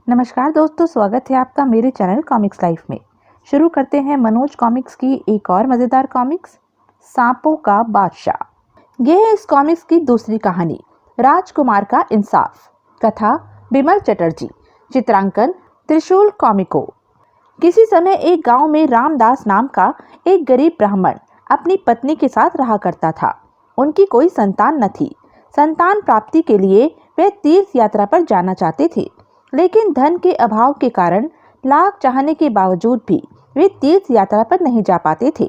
नमस्कार दोस्तों, स्वागत है आपका मेरे चैनल कॉमिक्स लाइफ में। शुरू करते हैं मनोज कॉमिक्स की एक और मज़ेदार कॉमिक्स, सांपों का बादशाह। यह है इस कॉमिक्स की दूसरी कहानी, राजकुमार का इंसाफ। कथा बिमल चटर्जी, चित्रांकन त्रिशूल कॉमिको। किसी समय एक गांव में रामदास नाम का एक गरीब ब्राह्मण अपनी पत्नी के साथ रहा करता था। उनकी कोई संतान न थी। संतान प्राप्ति के लिए वे तीर्थ यात्रा पर जाना चाहते थे, लेकिन धन के अभाव के कारण लाख चाहने के बावजूद भी वे तीर्थ यात्रा पर नहीं जा पाते थे।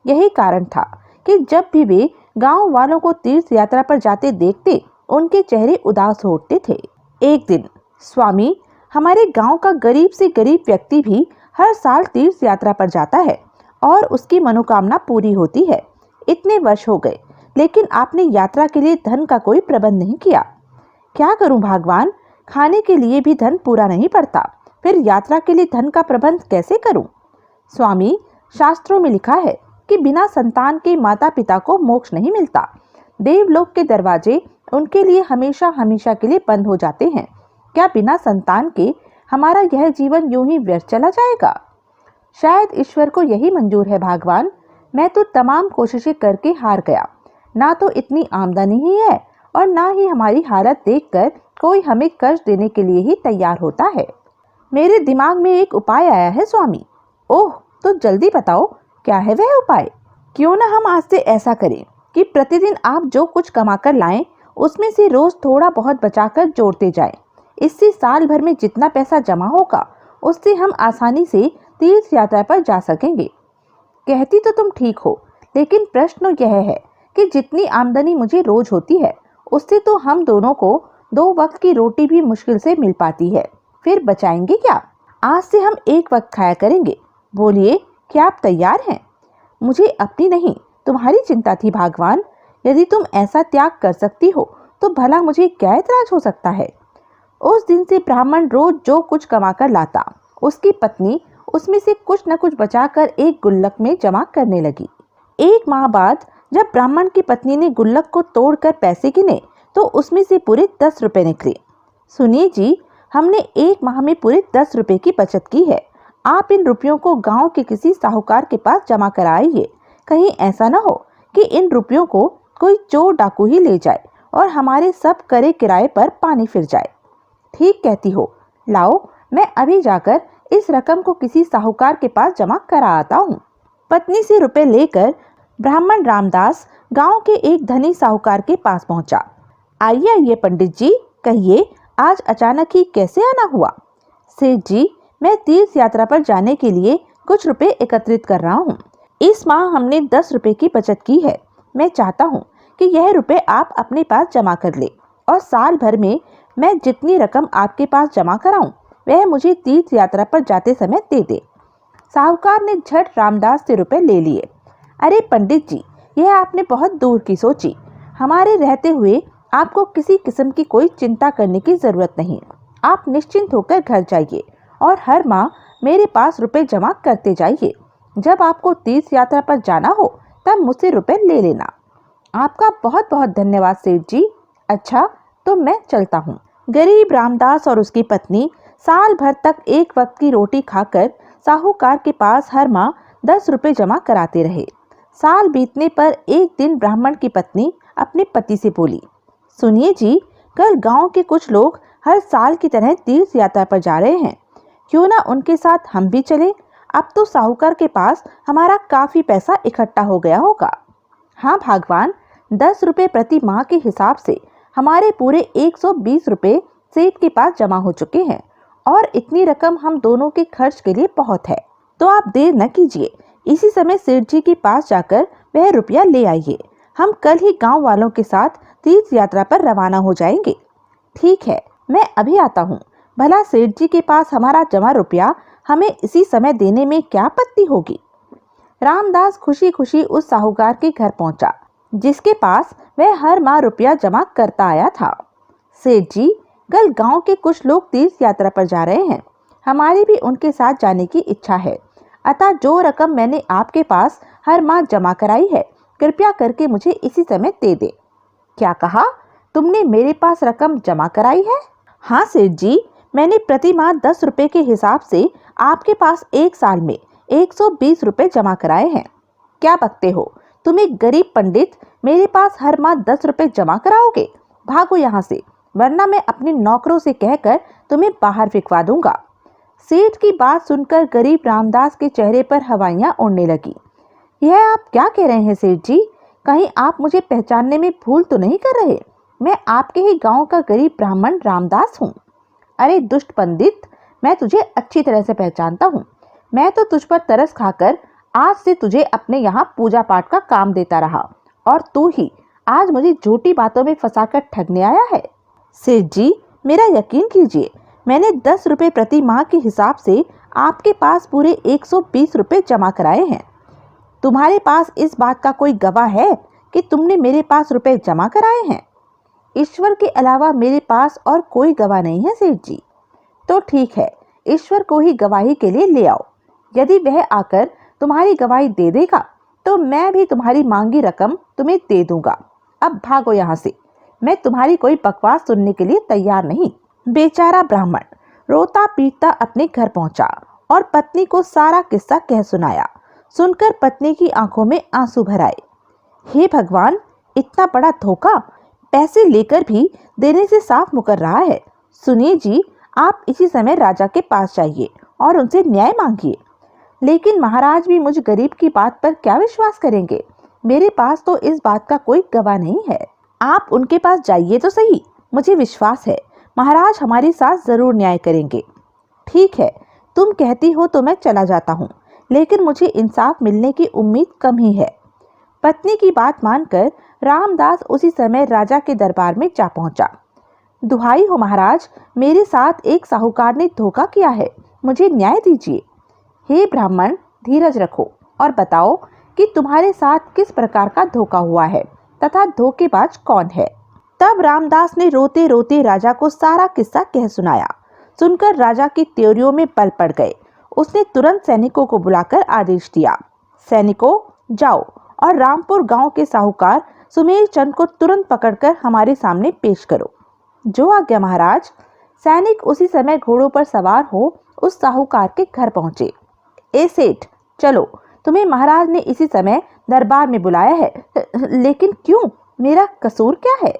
यही कारण था कि जब भी वे गांव वालों को तीर्थ यात्रा पर जाते देखते, उनके चेहरे उदास हो उठते थे। एक दिन, स्वामी, हमारे गांव का गरीब से गरीब व्यक्ति भी हर साल तीर्थ यात्रा पर जाता है और उसकी मनोकामना पूरी होती है। इतने वर्ष हो गए, लेकिन आपने यात्रा के लिए धन का कोई प्रबंध नहीं किया। क्या करूं भगवान, खाने के लिए भी धन पूरा नहीं पड़ता, फिर यात्रा के लिए धन का प्रबंध कैसे करूं? स्वामी, शास्त्रों में लिखा है कि बिना संतान के माता पिता को मोक्ष नहीं मिलता। देवलोक के दरवाजे उनके लिए हमेशा हमेशा के लिए बंद हो जाते हैं। क्या बिना संतान के हमारा यह जीवन यूं ही व्यर्थ चला जाएगा? शायद ईश्वर को यही मंजूर है भगवान। मैं तो तमाम कोशिशें करके हार गया। ना तो इतनी आमदनी ही है और ना ही हमारी हालत देखकर कोई हमें कर्ज देने के लिए ही तैयार होता है। मेरे दिमाग में एक उपाय आया है स्वामी। ओह, तो जल्दी बताओ, क्या है वह उपाय? क्यों ना हम आज से ऐसा करें कि प्रतिदिन आप जो कुछ कमाकर लाएं, उसमें से रोज थोड़ा बहुत बचाकर जोड़ते जाएं। इससे साल भर में जितना पैसा जमा होगा, उससे हम आसानी से तीर्थ यात्रा पर जा सकेंगे। कहती तो तुम ठीक हो, लेकिन प्रश्न यह है कि जितनी आमदनी मुझे रोज होती है, उससे तो हम दोनों को 2 वक्त की रोटी भी मुश्किल से मिल पाती है। फिर बचाएंगे क्या? आज से हम 1 वक्त खाया करेंगे। बोलिए, क्या आप तैयार हैं? मुझे अपनी नहीं, तुम्हारी चिंता थी भगवान। यदि तुम ऐसा त्याग कर सकती हो तो भला मुझे क्या ऐतराज हो सकता है। उस दिन से ब्राह्मण रोज जो कुछ कमाकर लाता, उसकी पत्नी उसमें से कुछ न कुछ बचाकर एक गुल्लक में जमा करने लगी। 1 माह बाद जब ब्राह्मण की पत्नी ने गुल्लक को तोड़कर पैसे गिने, तो उसमें से पूरे 10 रुपए निकले। सुनिए जी, हमने 1 माह में पूरे 10 रुपए की बचत की है। आप इन रुपयों को गांव के किसी साहूकार के पास जमा कराइए। कहीं ऐसा न हो कि इन रुपयों को कोई चोर डाकू ही ले जाए और हमारे सब करे किराए पर पानी फिर जाए। ठीक कहती हो। लाओ, मैं अभी जाकर इस रकम को किसी साहूकार के पास जमा करा आता हूँ। पत्नी से रुपए लेकर ब्राह्मण रामदास गांव के एक धनी साहूकार के पास पहुंचा। आइए आइए पंडित जी, कहिए आज अचानक ही कैसे आना हुआ? सेठ जी, मैं तीर्थ यात्रा पर जाने के लिए कुछ रुपए एकत्रित कर रहा हूँ। इस माह हमने 10 रुपए की बचत की है। मैं चाहता हूँ कि यह रुपए आप अपने पास जमा कर ले और साल भर में मैं जितनी रकम आपके पास जमा कराऊं, वह मुझे तीर्थ यात्रा पर जाते समय दे दे। साहूकार ने झट रामदास से रुपए ले लिए। अरे पंडित जी, यह आपने बहुत दूर की सोची। हमारे रहते हुए आपको किसी किस्म की कोई चिंता करने की जरूरत नहीं। आप निश्चिंत होकर घर जाइए और हर माह मेरे पास रुपए जमा करते जाइए। जब आपको तीर्थ यात्रा पर जाना हो, तब मुझसे रुपए ले लेना। आपका बहुत बहुत धन्यवाद सेठ जी। अच्छा, तो मैं चलता हूँ। गरीब रामदास और उसकी पत्नी साल भर तक 1 वक्त की रोटी खाकर साहूकार के पास हर माह 10 रुपए जमा कराते रहे। साल बीतने पर एक दिन ब्राह्मण की पत्नी अपने पति से बोली, सुनिए जी, कल गांव के कुछ लोग हर साल की तरह तीर्थ यात्रा पर जा रहे हैं। क्यों ना उनके साथ हम भी चलें? अब तो साहूकार के पास हमारा काफी पैसा इकट्ठा हो गया होगा। हाँ भगवान, 10 रुपए प्रति माह के हिसाब से हमारे पूरे 120 रुपए सेठ के पास जमा हो चुके हैं और इतनी रकम हम दोनों के खर्च के लिए बहुत है। तो आप देर न कीजिए, इसी समय सेठ जी के पास जाकर वह रुपया ले आइए। हम कल ही गांव वालों के साथ तीर्थ यात्रा पर रवाना हो जाएंगे। ठीक है, मैं अभी आता हूँ। भला सेठ जी के पास हमारा जमा रुपया हमें इसी समय देने में क्या आपत्ति होगी? रामदास खुशी खुशी उस साहूकार के घर पहुंचा, जिसके पास वह हर माह रुपया जमा करता आया था। सेठ जी, कल गांव के कुछ लोग तीर्थ यात्रा पर जा रहे हैं। हमारी भी उनके साथ जाने की इच्छा है। अतः जो रकम मैंने आपके पास हर माह जमा कराई है, कृपया करके मुझे इसी समय दे दे। क्या कहा? तुमने मेरे पास रकम जमा कराई है? हाँ सेठ जी, मैंने प्रति माह 10 रुपए के हिसाब से आपके पास एक साल में 120 रुपए जमा कराए हैं। क्या बकते हो? तुम एक गरीब पंडित मेरे पास हर माह 10 रुपए जमा कराओगे? भागो यहाँ से, वरना मैं अपने नौकरों से कहकर तुम्हें बाहर फिकवा दूंगा। सेठ की बात सुनकर गरीब रामदास के चेहरे पर हवाइयां उड़ने लगी। यह आप क्या कह रहे हैं सेठ जी? कहीं आप मुझे पहचानने में भूल तो नहीं कर रहे? मैं आपके ही गांव का गरीब ब्राह्मण रामदास हूँ। अरे दुष्ट पंडित, मैं तुझे अच्छी तरह से पहचानता हूँ। मैं तो तुझ पर तरस खाकर आज से तुझे अपने यहाँ पूजा पाठ का काम देता रहा, और तू ही आज मुझे झूठी बातों में फंसाकर ठगने आया है। सेठ जी, मेरा यकीन कीजिए, मैंने 10 रुपए प्रति माह के हिसाब से आपके पास पूरे 120 रुपए जमा कराए हैं। तुम्हारे पास इस बात का कोई गवाह है कि तुमने मेरे पास रुपए जमा कराए हैं? ईश्वर के अलावा मेरे पास और कोई गवाह नहीं है सेठ जी। तो ठीक है, ईश्वर को ही गवाही के लिए ले आओ। यदि वह आकर तुम्हारी गवाही दे देगा तो मैं भी तुम्हारी मांगी रकम तुम्हें दे दूंगा। अब भागो यहाँ से, मैं तुम्हारी कोई बकवास सुनने के लिए तैयार नहीं। बेचारा ब्राह्मण रोता पीटता अपने घर पहुंचा और पत्नी को सारा किस्सा कह सुनाया। सुनकर पत्नी की आंखों में आंसू भर आए। हे भगवान, इतना बड़ा धोखा! पैसे लेकर भी देने से साफ मुकर रहा है। सुनिए जी, आप इसी समय राजा के पास जाइए और उनसे न्याय मांगिए। लेकिन महाराज भी मुझ गरीब की बात पर क्या विश्वास करेंगे? मेरे पास तो इस बात का कोई गवाह नहीं है। आप उनके पास जाइए तो सही, मुझे विश्वास है महाराज हमारे साथ जरूर न्याय करेंगे। ठीक है, तुम कहती हो तो मैं चला जाता हूँ, लेकिन मुझे इंसाफ मिलने की उम्मीद कम ही है। पत्नी की बात मानकर रामदास उसी समय राजा के दरबार में जा पहुंचा। दुहाई हो महाराज, मेरे साथ एक साहूकार ने धोखा किया है, मुझे न्याय दीजिए। हे ब्राह्मण, धीरज रखो और बताओ कि तुम्हारे साथ किस प्रकार का धोखा हुआ है तथा धोखेबाज कौन है। तब रामदास ने रोते रोते राजा को सारा किस्सा कह सुनाया। सुनकर राजा की त्योरियों में बल पड़ गए। उसने तुरंत सैनिकों को बुलाकर आदेश दिया, सैनिकों, जाओ और रामपुर गांव के साहूकार सुमेर चंद को तुरंत पकड़कर हमारे सामने पेश करो। जो आज्ञा महाराज। सैनिक उसी समय घोड़ों पर सवार हो उस साहूकार के घर पहुंचे। ए सेठ, चलो, तुम्हें महाराज ने इसी समय दरबार में बुलाया है। लेकिन क्यों? मेरा कसूर क्या है?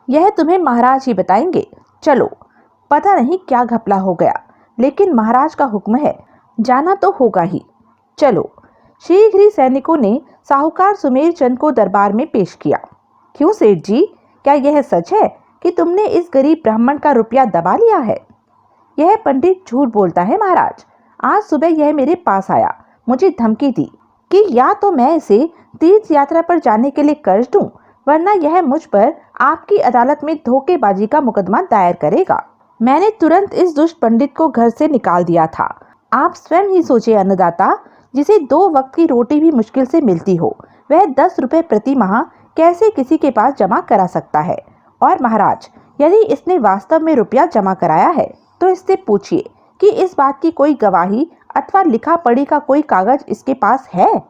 यह तुम्हें महाराज ही बताएंगे। चलो। पता नहीं क्या घपला हो गया, लेकिन महाराज का हुक्म है, जाना तो होगा ही। चलो। शीघ्र ही सैनिकों ने साहूकार सुमेर चंद को दरबार में पेश किया। क्यों सेठ जी, क्या यह सच है कि तुमने इस गरीब ब्राह्मण का रुपया दबा लिया है? यह पंडित झूठ बोलता है महाराज। आज सुबह यह मेरे पास आया, मुझे धमकी दी कि या तो मैं इसे तीर्थ यात्रा पर जाने के लिए कर्ज दूं, वरना यह मुझ पर आपकी अदालत में धोखेबाजी का मुकदमा दायर करेगा। मैंने तुरंत इस दुष्ट पंडित को घर से निकाल दिया था। आप स्वयं ही सोचिए अन्नदाता, जिसे 2 वक्त की रोटी भी मुश्किल से मिलती हो, वह 10 रुपए प्रति माह कैसे किसी के पास जमा करा सकता है? और महाराज, यदि इसने वास्तव में रुपया जमा कराया है तो इससे पूछिए कि इस बात की कोई गवाही अथवा लिखा पढ़ी का कोई कागज इसके पास है?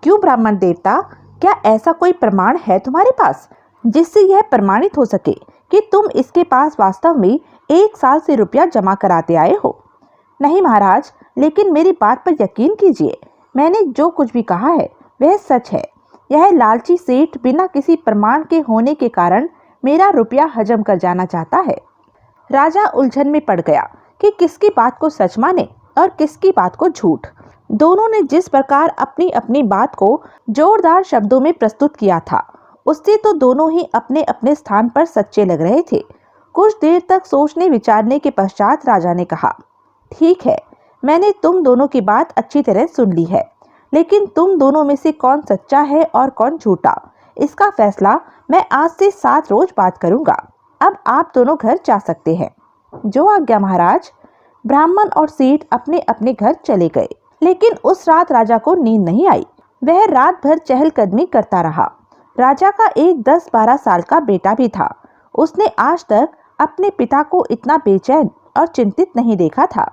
क्यों ब्राह्मण देवता, क्या ऐसा कोई प्रमाण है तुम्हारे पास जिससे यह प्रमाणित हो सके कि तुम इसके पास वास्तव में 1 साल से रुपया जमा कराते आए हो? नहीं महाराज, लेकिन मेरी बात पर यकीन कीजिए, मैंने जो कुछ भी कहा है वह सच है। यह लालची सेठ बिना किसी प्रमाण के होने के कारण मेरा रुपया हजम कर जाना चाहता है। राजा उलझन में पड़ गया कि किसकी बात को सच माने और किसकी बात को झूठ। दोनों ने जिस प्रकार अपनी अपनी बात को जोरदार शब्दों में प्रस्तुत किया था, उससे तो दोनों ही अपने अपने स्थान पर सच्चे लग रहे थे। कुछ देर तक सोचने विचारने के पश्चात राजा ने कहा, ठीक है, मैंने तुम दोनों की बात अच्छी तरह सुन ली है, लेकिन तुम दोनों में से कौन सच्चा है और कौन झूठा, इसका फैसला मैं आज से 7 रोज बाद करूंगा। अब आप दोनों घर जा सकते हैं। जो आज्ञा महाराज। ब्राह्मण और सेठ अपने अपने घर चले गए। लेकिन उस रात राजा को नींद नहीं आई। वह रात भर चहलकदमी करता रहा। राजा का एक 10-12 साल का बेटा भी था। उसने आज तक अपने पिता को इतना बेचैन और चिंतित नहीं देखा था।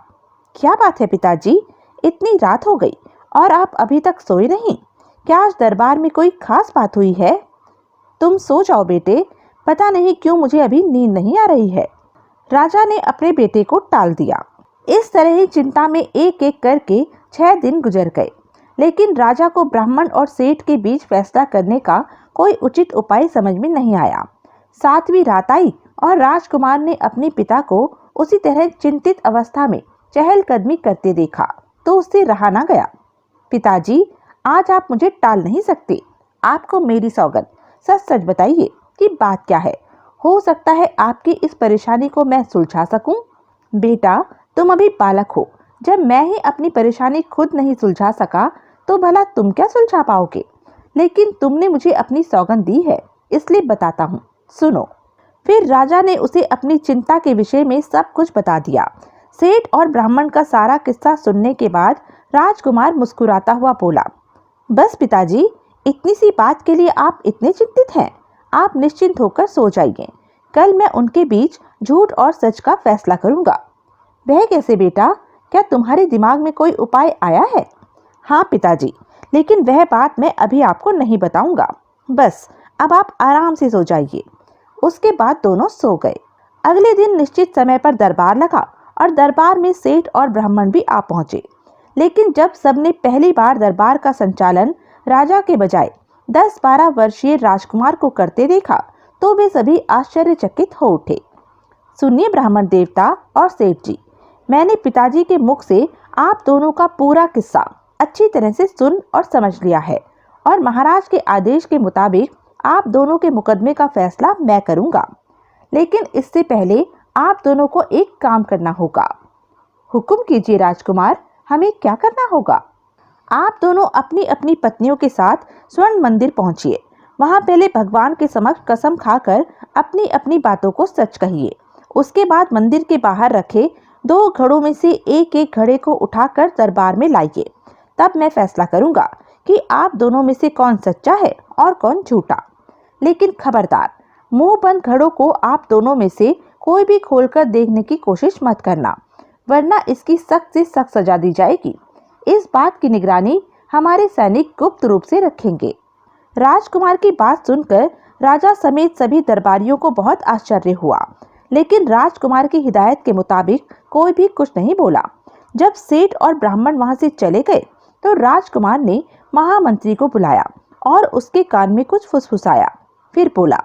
क्या बात है पिताजी, इतनी रात हो गई और आप अभी तक सोए नहीं? क्या आज दरबार में कोई खास बात हुई है? तुम सो जाओ बेटे, पता नहीं क्यों मुझे अभी नींद नहीं आ रही है। राजा ने अपने बेटे को टाल दिया। इस तरह ही चिंता में एक एक करके 6 दिन गुजर गए, लेकिन राजा को ब्राह्मण और सेठ के बीच फैसला करने का कोई उचित उपाय समझ में नहीं आया। 7वीं रात आई और राजकुमार ने अपने पिता को उसी तरह चिंतित अवस्था में चहलकदमी करते देखा तो उससे रहा ना गया। पिताजी, आज आप मुझे टाल नहीं सकते। आपको मेरी सौगंध, सच सच बताइए कि बात क्या है। हो सकता है आपकी इस परेशानी को मैं सुलझा सकूं। बेटा, तुम अभी बालक हो। जब मैं ही अपनी परेशानी खुद नहीं सुलझा सका तो भला तुम क्या सुलझा पाओगे। लेकिन तुमने मुझे अपनी सौगंध दी है, इसलिए बताता हूँ, सुनो। फिर राजा ने उसे अपनी चिंता के विषय में सब कुछ बता दिया। सेठ और ब्राह्मण का सारा किस्सा सुनने के बाद राजकुमार मुस्कुराता हुआ बोला, बस पिताजी, इतनी सी बात के लिए आप इतने चिंतित हैं। आप निश्चिंत होकर सो जाइए। कल मैं उनके बीच झूठ और सच का फैसला करूंगा। वह कैसे बेटा? क्या तुम्हारे दिमाग में कोई उपाय आया है? हाँ पिताजी, लेकिन वह बात मैं अभी आपको नहीं बताऊंगा। बस अब आप आराम से सो जाइए। उसके बाद दोनों सो गए। अगले दिन निश्चित समय पर दरबार लगा और दरबार में सेठ और ब्राह्मण भी आ पहुंचे। लेकिन जब सबने पहली बार दरबार का संचालन राजा के बजाय 10-12 वर्षीय राजकुमार को करते देखा तो वे सभी आश्चर्यचकित हो उठे। सुनिए ब्राह्मण देवता और सेठ जी, मैंने पिताजी के मुख से आप दोनों का पूरा किस्सा अच्छी तरह से सुन और समझ लिया है और महाराज के आदेश के मुताबिक आप दोनों के मुकदमे का फैसला मैं करूंगा। लेकिन इससे पहले आप दोनों को एक काम करना होगा। हुक्म कीजिए राजकुमार, हमें क्या करना होगा? आप दोनों अपनी अपनी पत्नियों के साथ स्वर्ण मंदिर पहुंचिए। वहां पहले भगवान के समक्ष कसम खाकर अपनी अपनी बातों को सच कहिए। उसके बाद मंदिर के बाहर रखे 2 घड़ों में से एक एक घड़े को उठाकर दरबार में लाइए। तब मैं फैसला करूंगा कि आप दोनों में से कौन सच्चा है और कौन झूठा। लेकिन खबरदार, मुंह बंद घड़ों को आप दोनों में से कोई भी खोलकर देखने की कोशिश मत करना, वरना इसकी सख्त से सख्त सजा दी जाएगी। इस बात की निगरानी हमारे सैनिक गुप्त रूप से रखेंगे। राजकुमार की बात सुनकर राजा समेत सभी दरबारियों को बहुत आश्चर्य हुआ, लेकिन राजकुमार की हिदायत के मुताबिक कोई भी कुछ नहीं बोला। जब सेठ और ब्राह्मण वहां से चले गए तो राजकुमार ने महामंत्री को बुलाया और उसके कान में कुछ फुसफुसाया। फिर बोला,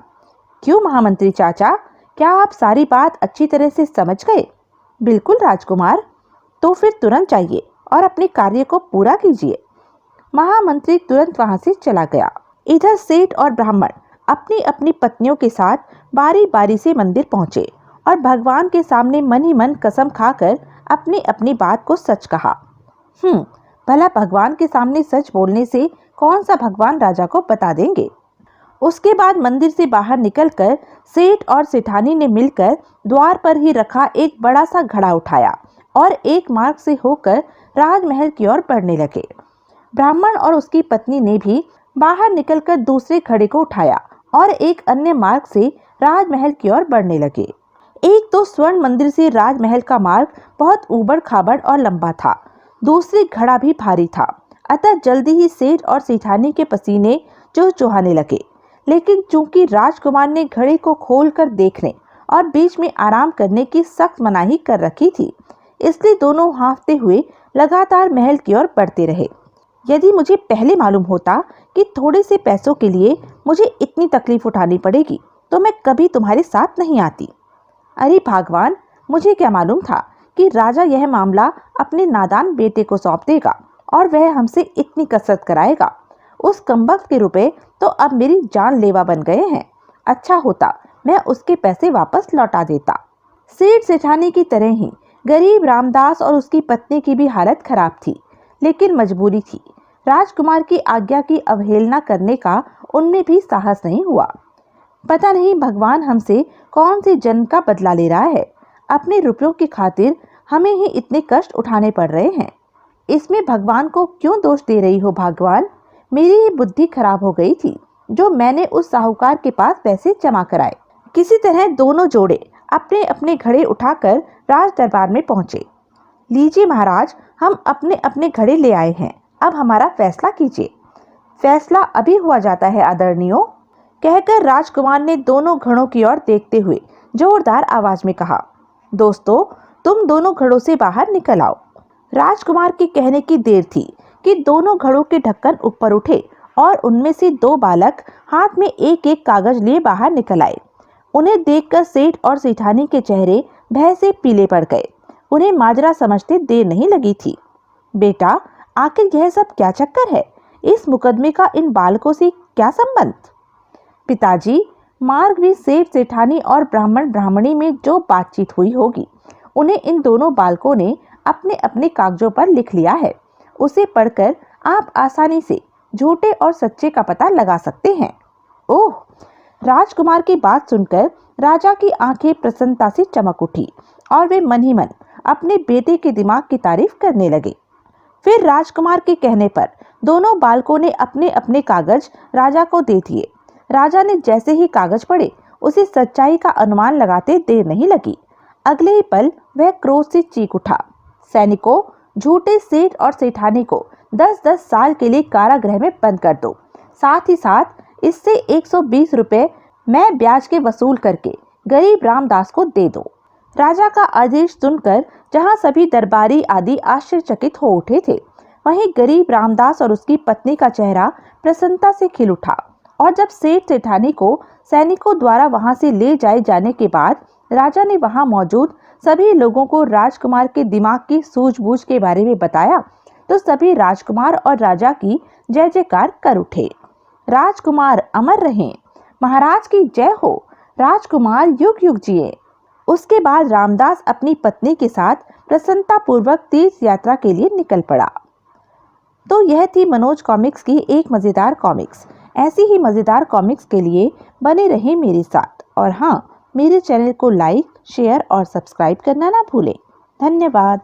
क्यों महामंत्री चाचा, क्या आप सारी बात अच्छी तरह से समझ गए? बिल्कुल राजकुमार। तो फिर तुरंत जाइए और अपने कार्य को पूरा कीजिए। महामंत्री तुरंत वहां से चला गया। इधर सेठ और ब्राह्मण अपनी अपनी पत्नियों के साथ बारी बारी से मंदिर पहुंचे और भगवान के सामने मन ही मन कसम खाकर अपनी अपनी बात को सच कहा। भला भगवान के सामने सच बोलने से कौन सा भगवान राजा को बता देंगे। उसके बाद मंदिर से बाहर निकलकर सेठ और सेठानी ने मिलकर द्वार पर ही रखा एक बड़ा सा घड़ा उठाया और एक मार्ग से होकर राजमहल की ओर बढ़ने लगे। ब्राह्मण और उसकी पत्नी ने भी बाहर निकलकर दूसरे घड़े को उठाया और एक अन्य मार्ग से राजमहल की ओर बढ़ने लगे। एक तो स्वर्ण मंदिर से राजमहल का मार्ग बहुत ऊबड़ खाबड़ और लंबा था, दूसरी घड़ा भी भारी था, अतः जल्दी ही सेठ और सेठानी के पसीने चुहचुहाने लगे। लेकिन चूंकि राजकुमार ने घड़े को खोलकर देखने और बीच में आराम करने की सख्त मनाही कर रखी थी, इसलिए दोनों हांफते हुए लगातार महल की ओर बढ़ते रहे। यदि मुझे पहले मालूम होता कि थोड़े से पैसों के लिए मुझे इतनी तकलीफ उठानी पड़ेगी तो मैं कभी तुम्हारे साथ नहीं आती। अरे भगवान, मुझे क्या मालूम था कि राजा यह मामला अपने नादान बेटे को सौंप देगा और वह हमसे इतनी कसरत कराएगा। उस कमबख्त के रुपए तो अब मेरी जानलेवा बन गए हैं। अच्छा होता मैं उसके पैसे वापस लौटा देता। सेठ सेठानी की तरह ही गरीब रामदास और उसकी पत्नी की भी हालत खराब थी, लेकिन मजबूरी थी। राजकुमार की आज्ञा की अवहेलना करने का उनमें भी साहस नहीं हुआ। पता नहीं भगवान हमसे कौन सी जन्म का बदला ले रहा है। अपने रुपयों की खातिर हमें ही इतने कष्ट उठाने पड़ रहे हैं। इसमें भगवान को क्यों दोष दे रही हो भगवान? मेरी ही बुद्धि खराब हो गई थी जो मैंने उस साहूकार के पास पैसे जमा कराए। किसी तरह दोनों जोड़े अपने अपने घड़े उठाकर राज दरबार में पहुंचे। लीजिए महाराज, हम अपने अपने घड़े ले आए हैं, अब हमारा फैसला कीजिए। फैसला अभी हुआ जाता है आदरणीयों, कहकर राजकुमार ने दोनों घड़ों की ओर देखते हुए जोरदार आवाज में कहा। दोस्तों, तुम दोनों घड़ों से बाहर निकल आओ। राजकुमार के कहने की देर थी कि दोनों घड़ों के ढक्कन ऊपर उठे और उनमें से दो बालक हाथ में एक एक कागज लिए बाहर निकल आए। उन्हें देखकर सेठ और सेठानी के चेहरे भय से पीले पड़ गए। उन्हें माजरा समझते देर नहीं लगी थी। बेटा, आखिर यह सब क्या चक्कर है? इस मुकदमे का इन बालकों से क्या संबंध? पिताजी, मार्ग भी सेठ सेठानी और ब्राह्मण ब्राह्मणी में जो बातचीत हुई होगी, उन्हें इन दोनों बालकों ने अपने अपने कागजों पर लिख लिया है। उसे पढ़कर आप आसानी से झूठे और सच्चे का पता लगा सकते हैं। ओह! राजकुमार की बात सुनकर राजा की आंखें प्रसन्नता से चमक उठी और वे मन ही मन अपने बेटे के दिमाग की तारीफ करने लगे। फिर राजकुमार के कहने पर दोनों बालकों ने अपने अपने कागज राजा को दे दिए। राजा ने जैसे ही कागज पढ़े, उसे सच्चाई का अनुमान लगाते देर नहीं लगी। अगले ही पल वह क्रोध से चीख उठा। सैनिकों, झूठे सेठ और सेठानी को 10-10 साल के लिए कारागृह में बंद कर दो। साथ ही साथ इससे 120 रुपए मैं ब्याज के वसूल करके गरीब रामदास को दे दो। राजा का आदेश सुनकर जहां सभी दरबारी आदि आश्चर्यचकित हो उठे थे, वहीं गरीब रामदास और उसकी पत्नी का चेहरा प्रसन्नता से खिल उठा। और जब सेठ सेठानी को सैनिकों द्वारा वहां से ले जाए जाने के बाद राजा ने वहां मौजूद सभी लोगों को राजकुमार के दिमाग की सूझबूझ के बारे में बताया, तो सभी राजकुमार और राजा की जय जयकार कर उठे। राजकुमार अमर रहें, महाराज की जय हो, राजकुमार युग युग जिए। उसके बाद रामदास अपनी पत्नी के साथ प्रसन्नता पूर्वक तीर्थ यात्रा के लिए निकल पड़ा। तो यह थी मनोज कॉमिक्स की एक मजेदार कॉमिक्स। ऐसी ही मजेदार कॉमिक्स के लिए बने रहें मेरे साथ, और हाँ, मेरे चैनल को लाइक, शेयर और सब्सक्राइब करना ना भूलें। धन्यवाद।